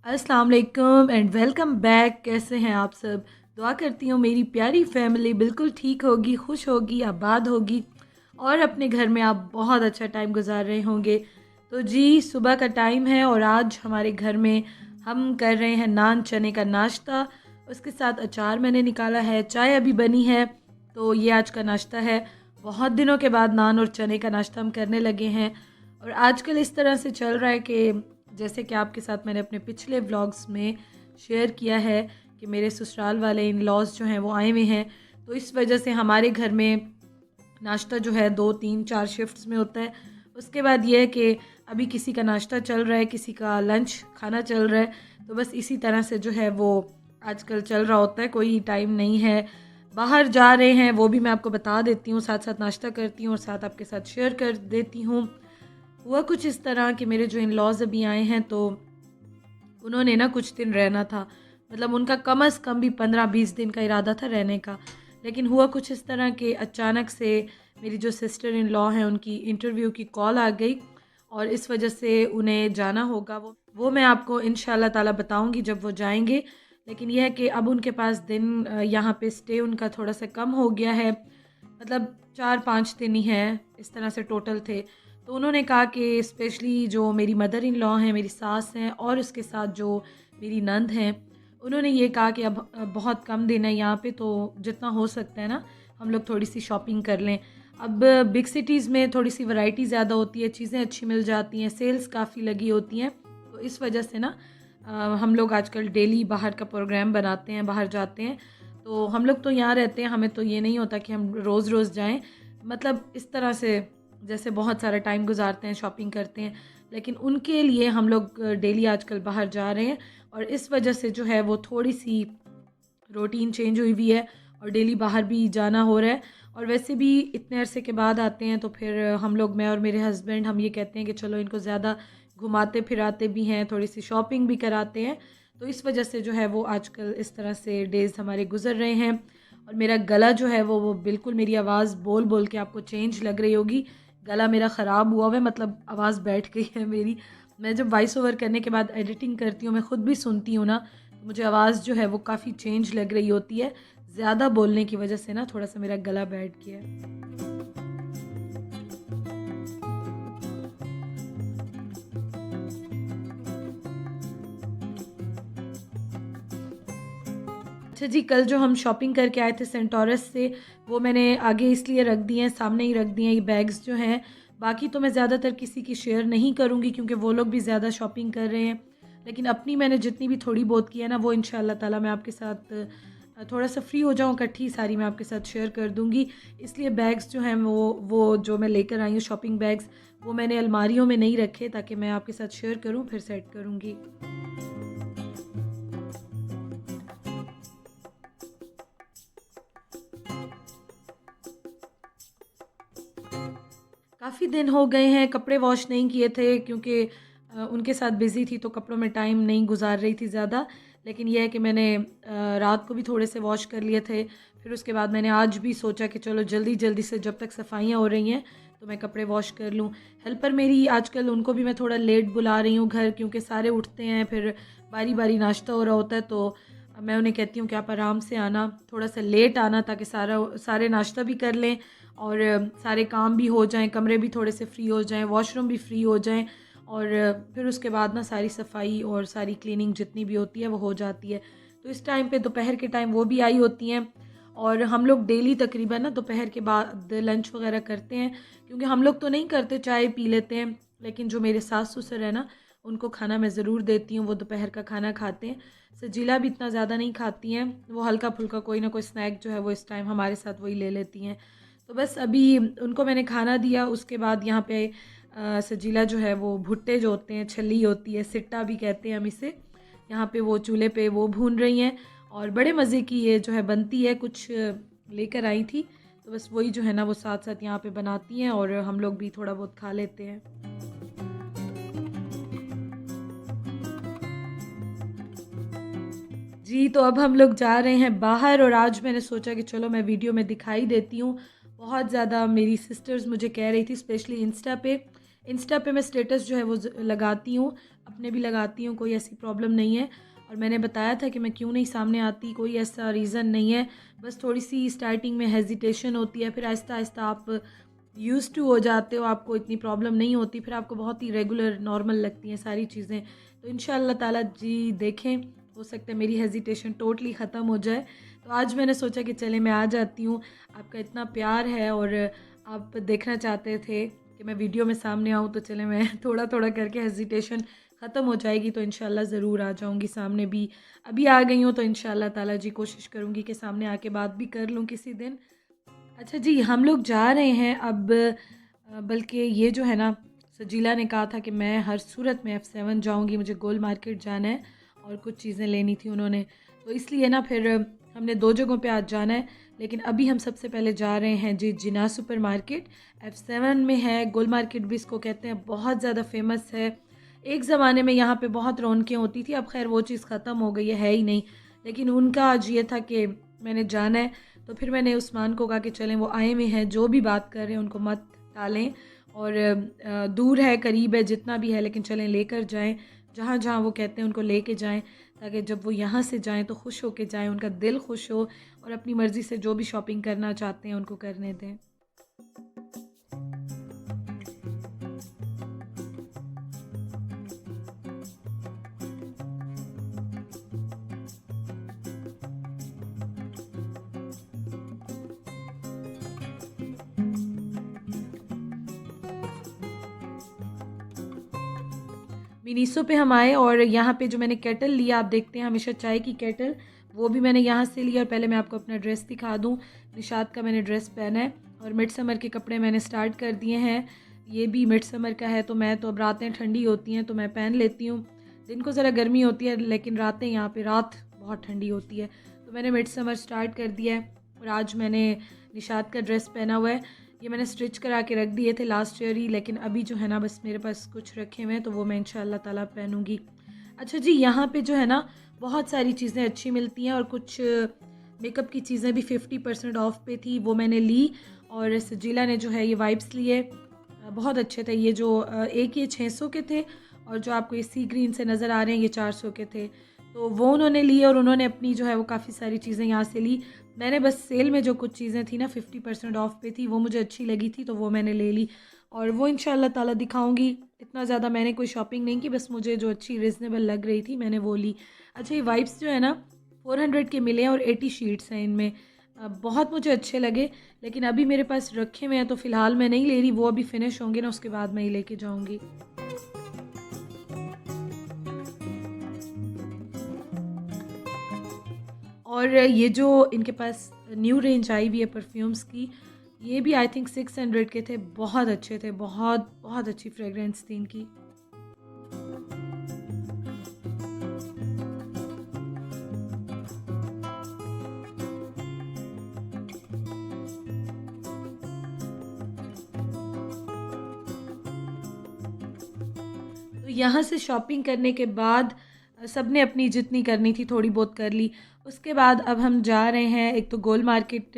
अस्सलाम वालेकुम and welcome back. कैसे हैं आप सब? दुआ करती हूँ मेरी प्यारी फैमिली बिल्कुल ठीक होगी, खुश होगी, आबाद होगी और अपने घर में आप बहुत अच्छा टाइम गुजार रहे होंगे। तो जी, सुबह का टाइम है और आज हमारे घर में हम कर रहे हैं नान चने का नाश्ता। उसके साथ अचार मैंने निकाला है, चाय अभी बनी है। तो ये आज का नाश्ता है। बहुत दिनों के बाद नान और चने का नाश्ता हम करने लगे हैं। और आजकल इस तरह से चल रहा है कि जैसे कि आपके साथ मैंने अपने पिछले व्लॉग्स में शेयर किया है कि मेरे ससुराल वाले इन लॉज जो हैं वो आए हुए हैं। तो इस वजह से हमारे घर में नाश्ता जो है 2 3 4 शिफ्ट्स में होता है। उसके बाद ये है कि अभी किसी का नाश्ता चल रहा है, किसी का लंच खाना चल रहा है। तो बस इसी तरह से जो है वो आजकल चल रहा होता है, कोई टाइम नहीं है। बाहर जा रहे हैं वो भी मैं आपको बता देती हूँ, साथ साथ नाश्ता करती हूँ और साथ आपके साथ शेयर कर देती हूँ। हुआ कुछ इस तरह कि मेरे जो इन लॉज अभी आए हैं तो उन्होंने ना कुछ दिन रहना था। मतलब उनका कम अज़ कम भी 15 20 दिन का इरादा था रहने का। लेकिन हुआ कुछ इस तरह कि अचानक से मेरी जो सिस्टर इन लॉ हैं उनकी इंटरव्यू की कॉल आ गई और इस वजह से उन्हें जाना होगा। वो मैं आपको इंशाल्लाह ताला बताऊंगी जब वो जाएंगे। लेकिन यह है कि अब उनके पास दिन यहाँ पे स्टे उनका थोड़ा सा कम हो गया है। मतलब 4 5 दिन ही हैं, इस तरह से टोटल थे। तो उन्होंने कहा कि स्पेशली जो मेरी मदर इन लॉ हैं, मेरी सास हैं और उसके साथ जो मेरी नंद हैं, उन्होंने ये कहा कि अब बहुत कम दिन है यहाँ पे, तो जितना हो सकता है ना हम लोग थोड़ी सी शॉपिंग कर लें। अब बिग सिटीज़ में थोड़ी सी वैरायटी ज़्यादा होती है, चीज़ें अच्छी मिल जाती हैं, सेल्स काफ़ी लगी होती हैं। तो इस वजह से ना हम लोग आजकल डेली बाहर का प्रोग्राम बनाते हैं, बाहर जाते हैं। तो हम लोग तो यहाँ रहते हैं, हमें तो ये नहीं होता कि हम रोज़ रोज़ जाएं। मतलब इस तरह से जैसे बहुत सारा टाइम गुजारते हैं, शॉपिंग करते हैं। लेकिन उनके लिए हम लोग डेली आजकल बाहर जा रहे हैं और इस वजह से जो है वो थोड़ी सी रूटीन चेंज हुई हुई है और डेली बाहर भी जाना हो रहा है। और वैसे भी इतने अरसे के बाद आते हैं तो फिर हम लोग, मैं और मेरे हस्बैंड, हम ये कहते हैं कि चलो इनको ज़्यादा घुमाते फिराते भी हैं, थोड़ी सी शॉपिंग भी कराते हैं। तो इस वजह से जो है वो आजकल इस तरह से डेज़ हमारे गुजर रहे हैं। और मेरा गला जो है वो बिल्कुल, मेरी आवाज़ बोल बोल के आपको चेंज लग रही होगी। गला मेरा ख़राब हुआ हुआ है, मतलब आवाज़ बैठ गई है मेरी। मैं जब वॉइस ओवर करने के बाद एडिटिंग करती हूँ, मैं ख़ुद भी सुनती हूँ ना, तो मुझे आवाज़ जो है वो काफ़ी चेंज लग रही होती है। ज़्यादा बोलने की वजह से ना थोड़ा सा मेरा गला बैठ गया है। अच्छा जी, कल जो हम शॉपिंग करके आए थे सेंटोरस से, वो मैंने आगे इसलिए रख दिए हैं, सामने ही रख दिए हैं ये बैग्स जो हैं। बाकी तो मैं ज़्यादातर किसी की शेयर नहीं करूँगी क्योंकि वो लोग भी ज़्यादा शॉपिंग कर रहे हैं। लेकिन अपनी मैंने जितनी भी थोड़ी बहुत की है ना, वो इंशाल्लाह ताला मैं आपके साथ थोड़ा सा फ्री हो जाऊँ इकट्ठी सारी मैं आपके साथ शेयर कर दूँगी। इसलिए बैग्स जो हैं वो जो मैं लेकर आई हूँ शॉपिंग बैग्स, वो मैंने अलमारियों में नहीं रखे ताकि मैं आपके साथ शेयर करूँ फिर सेट करूँगी। काफ़ी दिन हो गए हैं, कपड़े वॉश नहीं किए थे क्योंकि उनके साथ बिज़ी थी तो कपड़ों में टाइम नहीं गुज़ार रही थी ज़्यादा। लेकिन ये है कि मैंने रात को भी थोड़े से वॉश कर लिए थे। फिर उसके बाद मैंने आज भी सोचा कि चलो जल्दी-जल्दी से जब तक सफाइयाँ हो रही हैं तो मैं कपड़े वॉश कर लूँ। हेल्पर मेरी आजकल, उनको भी मैं थोड़ा लेट बुला रही हूँ घर, क्योंकि सारे उठते हैं, फिर बारी-बारी नाश्ता हो रहा होता है। तो मैं उन्हें कहती हूँ कि आप आराम से आना, थोड़ा सा लेट आना ताकि सारे नाश्ता भी कर लें और सारे काम भी हो जाएँ, कमरे भी थोड़े से फ्री हो जाएँ, वॉशरूम भी फ्री हो जाएँ और फिर उसके बाद ना सारी सफाई और सारी क्लीनिंग जितनी भी होती है वो हो जाती है। तो इस टाइम पे दोपहर के टाइम वो भी आई होती हैं और हम लोग डेली तकरीबन ना दोपहर के बाद लंच वगैरह करते हैं, क्योंकि हम लोग तो नहीं करते, चाय पी लेते हैं। लेकिन जो मेरे सास ससुर है ना, उनको खाना मैं ज़रूर देती हूँ, वो दोपहर का खाना खाते हैं। सजीला भी इतना ज़्यादा नहीं खाती हैं, वो हल्का फुल्का कोई ना कोई स्नैक जो है वो इस टाइम हमारे साथ वही ले लेती हैं। तो बस अभी उनको मैंने खाना दिया, उसके बाद यहाँ पे सजीला जो है वो भुट्टे जो होते हैं, छल्ली होती है, सिट्टा भी कहते हैं हम इसे, यहाँ पे वो चूल्हे पे वो भून रही हैं और बड़े मज़े की ये जो है बनती है। कुछ लेकर आई थी तो बस वही जो है ना वो साथ साथ यहाँ पे बनाती हैं और हम लोग भी थोड़ा बहुत खा लेते हैं। जी, तो अब हम लोग जा रहे हैं बाहर और आज मैंने सोचा कि चलो मैं वीडियो में दिखाई देती हूँ। बहुत ज़्यादा मेरी सिस्टर्स मुझे कह रही थी, स्पेशली इंस्टा पे, इंस्टा पे मैं स्टेटस जो है वो लगाती हूँ, अपने भी लगाती हूँ, कोई ऐसी प्रॉब्लम नहीं है। और मैंने बताया था कि मैं क्यों नहीं सामने आती, कोई ऐसा रीज़न नहीं है, बस थोड़ी सी स्टार्टिंग में हेजिटेशन होती है, फिर आहिस्ता आहिस्ता आप यूज़ टू हो जाते हो, आपको इतनी प्रॉब्लम नहीं होती, फिर आपको बहुत ही रेगुलर नॉर्मल लगती हैं सारी चीज़ें। तो इंशाअल्लाह ताला जी देखें, हो सकता है मेरी हेजिटेशन टोटली ख़त्म हो जाए। तो आज मैंने सोचा कि चले मैं आ जाती हूँ, आपका इतना प्यार है और आप देखना चाहते थे कि मैं वीडियो में सामने आऊँ, तो चले मैं थोड़ा थोड़ा करके हेजिटेशन ख़त्म हो जाएगी तो इंशाल्लाह ज़रूर आ जाऊँगी सामने भी। अभी आ गई हूँ तो इंशाल्लाह ताला जी कोशिश करूँगी कि सामने आके बात भी कर लूँ किसी दिन। अच्छा जी, हम लोग जा रहे हैं अब, बल्कि ये जो है ना, सजीला ने कहा था कि मैं हर सूरत में F7 जाऊँगी, मुझे गोल मार्केट जाना है और कुछ चीज़ें लेनी थी उन्होंने। तो इसलिए ना फिर हमने 2 जगहों पे आज जाना है, लेकिन अभी हम सबसे पहले जा रहे हैं जी जिना सुपर मार्केट। F7 में है, गोल मार्केट भी इसको कहते हैं, बहुत ज़्यादा फ़ेमस है। एक ज़माने में यहाँ पे बहुत रौनकें होती थी, अब ख़ैर वो चीज़ ख़त्म हो गई है ही नहीं। लेकिन उनका आज ये था कि मैंने जाना है, तो फिर मैंने उस्मान को कहा कि चलें, वो आए हुए हैं, जो भी बात कर रहे हैं उनको मत टालें। और दूर है करीब है जितना भी है, लेकिन चलें लेकर जाएं, जहाँ जहाँ वो कहते हैं उनको लेके जाएं, ताकि जब वो यहाँ से जाएं तो खुश होके जाएं, उनका दिल खुश हो और अपनी मर्ज़ी से जो भी शॉपिंग करना चाहते हैं उनको करने दें। मिनीसो पे हम आए और यहाँ पे जो मैंने केटल लिया, आप देखते हैं हमेशा चाय की केटल, वो भी मैंने यहाँ से लिया। और पहले मैं आपको अपना ड्रेस दिखा दूँ, निशात का मैंने ड्रेस पहना है और मिड समर के कपड़े मैंने स्टार्ट कर दिए हैं। ये भी मिड समर का है, तो मैं तो अब रातें ठंडी होती हैं तो मैं पहन लेती हूँ, दिन को ज़रा गर्मी होती है लेकिन रातें यहाँ पे रात बहुत ठंडी होती है, तो मैंने मिड समर स्टार्ट कर दिया है। और आज मैंने निशात का ड्रेस पहना हुआ है, ये मैंने स्टिच करा के रख दिए थे लास्ट ईयर ही, लेकिन अभी जो है ना बस मेरे पास कुछ रखे हुए हैं, तो वो मैं इंशाअल्लाह ताला पहनूंगी। अच्छा जी, यहाँ पे जो है ना बहुत सारी चीज़ें अच्छी मिलती हैं और कुछ मेकअप की चीज़ें भी 50% ऑफ पे थी, वो मैंने ली। और सजीला ने जो है ये वाइप्स लिए, बहुत अच्छे थे ये, जो एक ये 600 के थे और जो आपको ये सी ग्रीन से नज़र आ रहे हैं ये 400 के थे, तो वो उन्होंने लिए और उन्होंने अपनी जो है वो काफ़ी सारी चीज़ें यहाँ से ली। मैंने बस सेल में जो कुछ चीज़ें थी ना 50% ऑफ पे थी, वो मुझे अच्छी लगी थी तो वो मैंने ले ली और वो इंशाल्लाह ताला दिखाऊंगी। इतना ज़्यादा मैंने कोई शॉपिंग नहीं की, बस मुझे जो अच्छी रिजनेबल लग रही थी मैंने वो ली। अच्छा, ये वाइप्स जो है ना 400 के मिले हैं और 80 शीट्स हैं इनमें, बहुत मुझे अच्छे लगे, लेकिन अभी मेरे पास रखे हुए हैं तो फ़िलहाल मैं नहीं ले रही, वो अभी फ़िनिश होंगे ना उसके बाद मैं ही लेके जाऊँगी। और ये जो इनके पास न्यू रेंज आई हुई है परफ्यूम्स की, ये भी आई थिंक 600 के थे, बहुत अच्छे थे, बहुत बहुत अच्छी फ्रेगरेंस थी इनकी। तो यहाँ से शॉपिंग करने के बाद सब ने अपनी जितनी करनी थी थोड़ी बहुत कर ली। उसके बाद अब हम जा रहे हैं, एक तो गोल मार्केट,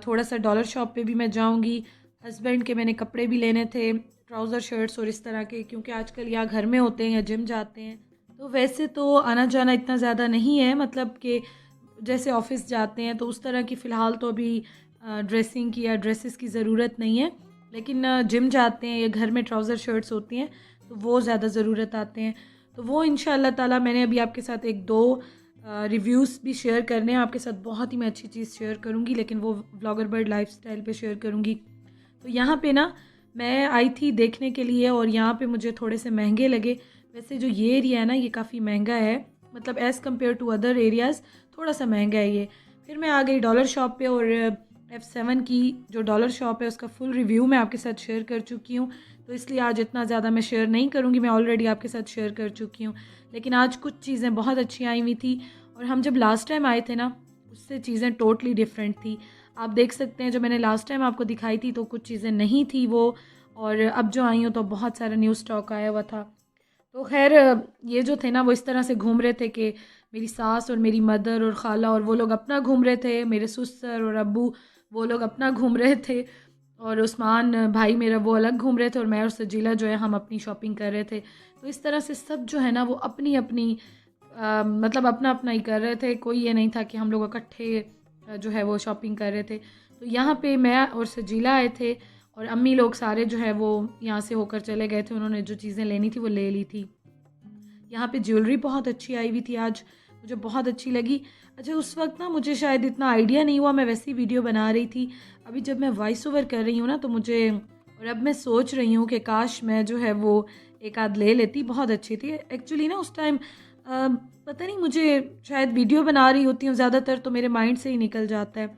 थोड़ा सा डॉलर शॉप पे भी मैं जाऊंगी। हस्बैंड के मैंने कपड़े भी लेने थे, ट्राउज़र शर्ट्स और इस तरह के, क्योंकि आजकल या घर में होते हैं या जिम जाते हैं, तो वैसे तो आना जाना इतना ज़्यादा नहीं है, मतलब कि जैसे ऑफिस जाते हैं तो उस तरह की फ़िलहाल तो अभी ड्रेसिंग की या ड्रेसेस की ज़रूरत नहीं है, लेकिन जिम जाते हैं या घर में ट्राउज़र शर्ट्स होती हैं तो वो ज़्यादा ज़रूरत आते हैं। तो वो इंशाअल्लाह ताला मैंने अभी आपके साथ एक दो रिव्यूज़ भी शेयर करने हैं आपके साथ, बहुत ही मैं अच्छी चीज़ शेयर करूँगी, लेकिन वो व्लॉगर बर्ड लाइफस्टाइल पे शेयर करूँगी। तो यहाँ पे ना मैं आई थी देखने के लिए और यहाँ पे मुझे थोड़े से महंगे लगे। वैसे जो ये एरिया है ना ये काफ़ी महंगा है, मतलब as compare to other areas थोड़ा सा महंगा है ये। फिर मैं आ गई डॉलर शॉप पे और F7 की जो डॉलर शॉप है उसका फुल रिव्यू मैं आपके साथ शेयर कर चुकी हूँ, तो इसलिए आज इतना ज़्यादा मैं शेयर नहीं करूँगी, मैं ऑलरेडी आपके साथ शेयर कर चुकी हूँ। लेकिन आज कुछ चीज़ें बहुत अच्छी आई हुई थी और हम जब लास्ट टाइम आए थे ना उससे चीज़ें टोटली डिफरेंट थी। आप देख सकते हैं जो मैंने लास्ट टाइम आपको दिखाई थी तो कुछ चीज़ें नहीं थी वो, और अब जो आई हूँ तो बहुत सारा न्यू स्टॉक आया हुआ था। तो खैर ये जो थे ना वो इस तरह से घूम रहे थे कि मेरी सास और मेरी मदर और खाला और वो लोग अपना घूम रहे थे, मेरे ससुर और अब्बू वो लोग अपना घूम रहे थे। और उस्मान भाई मेरा वो अलग घूम रहे थे और मैं और सजीला जो है हम अपनी शॉपिंग कर रहे थे। तो इस तरह से सब जो है ना वो अपनी अपनी मतलब अपना अपना ही कर रहे थे। कोई ये नहीं था कि हम लोग इकट्ठे जो है वो शॉपिंग कर रहे थे। तो यहाँ पे मैं और सजीला आए थे और अम्मी लोग सारे जो है वो यहाँ से होकर चले गए थे। उन्होंने जो चीज़ें लेनी थी वो ले ली थी। यहाँ पे ज्वेलरी बहुत अच्छी आई हुई थी आज, मुझे बहुत अच्छी लगी। अच्छा, उस वक्त ना मुझे शायद इतना आइडिया नहीं हुआ, मैं वैसी वीडियो बना रही थी। अभी जब मैं वॉइस ओवर कर रही हूँ ना तो मुझे, और अब मैं सोच रही हूँ कि काश मैं जो है वो एक आध ले लेती, बहुत अच्छी थी। एक्चुअली ना उस टाइम पता नहीं, मुझे शायद वीडियो बना रही होती हूँ ज़्यादातर तो मेरे माइंड से ही निकल जाता है।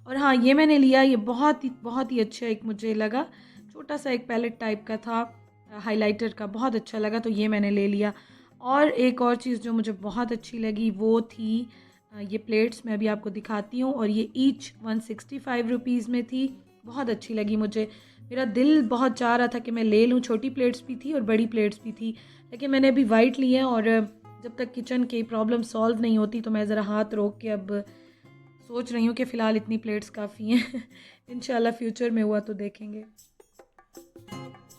और हाँ, ये मैंने लिया, ये बहुत ही अच्छा एक मुझे लगा, छोटा सा एक पैलेट टाइप का था हाइलाइटर का, बहुत अच्छा लगा तो ये मैंने ले लिया। और एक और चीज़ जो मुझे बहुत अच्छी लगी वो थी ये प्लेट्स, मैं अभी आपको दिखाती हूँ। और ये ईच 165 रुपीज़ में थी, बहुत अच्छी लगी मुझे। मेरा दिल बहुत चाह रहा था कि मैं ले लूँ, छोटी प्लेट्स भी थी और बड़ी प्लेट्स भी थी, लेकिन मैंने अभी वाइट ली है। और जब तक किचन की प्रॉब्लम सॉल्व नहीं होती तो मैं ज़रा हाथ रोक के अब सोच रही हूँ कि फ़िलहाल इतनी प्लेट्स काफ़ी हैं। इंशाल्लाह फ्यूचर में हुआ तो देखेंगे।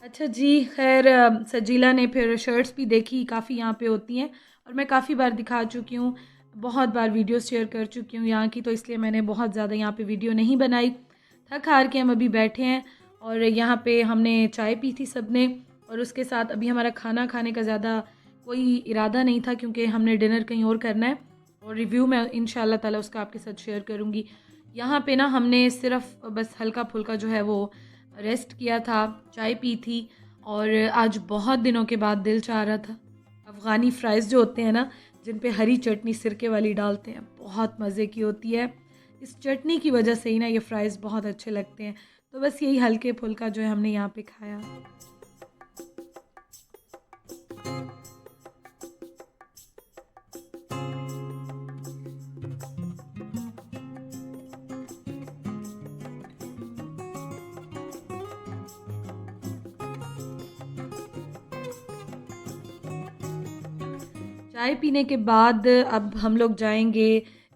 अच्छा जी, खैर सजीला ने फिर शर्ट्स भी देखी, काफ़ी यहाँ पे होती हैं और मैं काफ़ी बार दिखा चुकी हूँ, बहुत बार वीडियोस शेयर कर चुकी हूँ यहाँ की, तो इसलिए मैंने बहुत ज़्यादा यहाँ पे वीडियो नहीं बनाई। थक हार के हम अभी बैठे हैं और यहाँ पे हमने चाय पी थी सब ने, और उसके साथ अभी हमारा खाना खाने का ज़्यादा कोई इरादा नहीं था क्योंकि हमने डिनर कहीं और करना है, और रिव्यू मैं इंशाल्लाह ताला उसका आपके साथ शेयर करूँगी। यहाँ पे ना हमने सिर्फ बस हल्का फुल्का जो है वो रेस्ट किया था, चाय पी थी, और आज बहुत दिनों के बाद दिल चाह रहा था। अफ़गानी फ़्राइज़ जो होते हैं ना, जिन पे हरी चटनी सिरके वाली डालते हैं, बहुत मज़े की होती है। इस चटनी की वजह से ही ना ये फ़्राइज़ बहुत अच्छे लगते हैं। तो बस यही हल्के फुल्का जो है हमने यहाँ पे खाया। चाय पीने के बाद अब हम लोग जाएंगे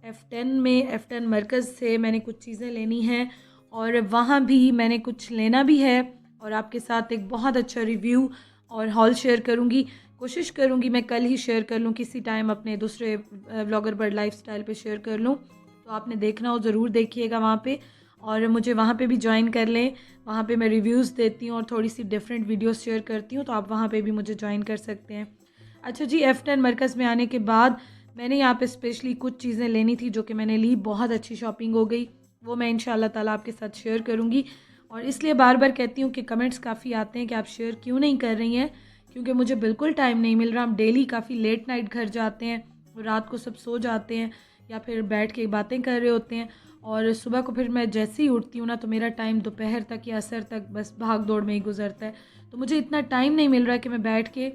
F10 में। F10 मरकज़ से मैंने कुछ चीज़ें लेनी हैं और वहाँ भी मैंने कुछ लेना भी है, और आपके साथ एक बहुत अच्छा रिव्यू और हॉल शेयर करूँगी। कोशिश करूँगी मैं कल ही शेयर कर लूँ, किसी टाइम अपने दूसरे व्लॉगर बर्ड लाइफस्टाइल पे शेयर कर लूँ, तो आपने देखना हो ज़रूर देखिएगा वहाँ पे, और मुझे वहाँ पे भी ज्वाइन कर लें। वहाँ पे मैं रिव्यूज़ देती हूँ और थोड़ी सी डिफरेंट वीडियोस शेयर करती हूँ, तो आप वहाँ पे भी मुझे ज्वाइन कर सकते हैं। अच्छा जी, F10 मरकज़ में आने के बाद मैंने यहाँ पे स्पेशली कुछ चीज़ें लेनी थी जो कि मैंने ली, बहुत अच्छी शॉपिंग हो गई, वो मैं इंशाल्लाह ताला आपके साथ शेयर करूँगी। और इसलिए बार बार कहती हूँ कि कमेंट्स काफ़ी आते हैं कि आप शेयर क्यों नहीं कर रही हैं, क्योंकि मुझे बिल्कुल टाइम नहीं मिल रहा। हम डेली काफ़ी लेट नाइट घर जाते हैं, रात को सब सो जाते हैं या फिर बैठ के बातें कर रहे होते हैं, और सुबह को फिर मैं जैसे ही उठती हूँ ना तो मेरा टाइम दोपहर तक या असर तक बस भाग दौड़ में ही गुजरता है। तो मुझे इतना टाइम नहीं मिल रहा है कि मैं बैठ के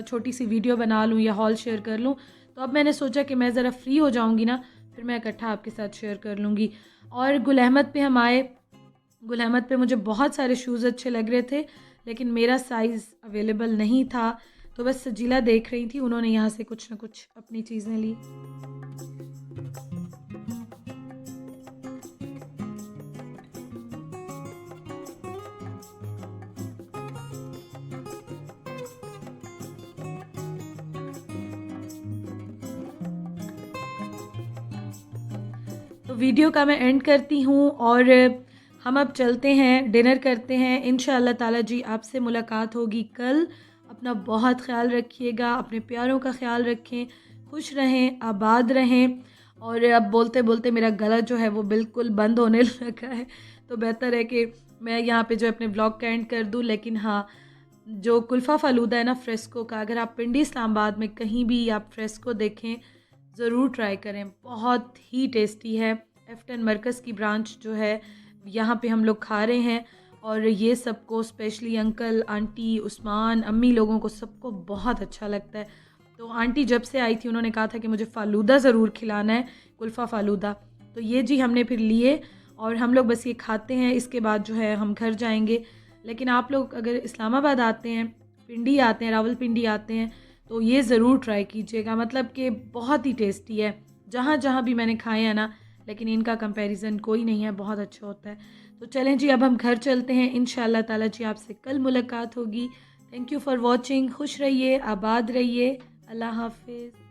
छोटी सी वीडियो बना लूँ या हॉल शेयर कर लूँ। तो अब मैंने सोचा कि मैं ज़रा फ्री हो जाऊँगी ना, फिर मैं इकट्ठा आपके साथ शेयर कर लूँगी। और गुल अहमद पे हम आए। गुल अहमद पे मुझे बहुत सारे शूज़ अच्छे लग रहे थे, लेकिन मेरा साइज़ अवेलेबल नहीं था, तो बस सजीला देख रही थी, उन्होंने यहाँ से कुछ ना कुछ अपनी चीज़ें ली। तो वीडियो का मैं एंड करती हूँ और हम अब चलते हैं, डिनर करते हैं। इंशाअल्लाह ताला जी आपसे मुलाकात होगी कल। अपना बहुत ख़्याल रखिएगा, अपने प्यारों का ख़्याल रखें, खुश रहें, आबाद रहें। और अब बोलते बोलते मेरा गला जो है वो बिल्कुल बंद होने लगा है, तो बेहतर है कि मैं यहाँ पे जो अपने ब्लॉग का एंड कर दूँ। लेकिन हाँ, जो कुल्फ़ा फ़ालूदा है ना फ़्रेस्को का, अगर आप पिंडी इस्लामाबाद में कहीं भी आप फ़्रेस्को देखें, ज़रूर ट्राई करें, बहुत ही टेस्टी है। F10 मरकज़ की ब्रांच जो है यहाँ पे हम लोग खा रहे हैं, और ये सबको स्पेशली अंकल, आंटी, उस्मान, अम्मी लोगों को सबको बहुत अच्छा लगता है। तो आंटी जब से आई थी उन्होंने कहा था कि मुझे फ़ालूदा ज़रूर खिलाना है, कुल्फ़ा फ़ालूदा। तो ये जी हमने फिर लिए और हम लोग बस ये खाते हैं, इसके बाद जो है हम घर जाएंगे। लेकिन आप लोग अगर इस्लामाबाद आते हैं, पिंडी आते हैं, रावलपिंडी आते हैं, तो ये ज़रूर ट्राई कीजिएगा, मतलब कि बहुत ही टेस्टी है। जहाँ जहाँ भी मैंने खाए हैं ना, लेकिन इनका कंपैरिजन कोई नहीं है, बहुत अच्छा होता है। तो चलें जी, अब हम घर चलते हैं। इंशाल्लाह ताला जी आपसे कल मुलाकात होगी। Thank you for watching. खुश रहिए, आबाद रहिए। अल्लाह हाफिज़।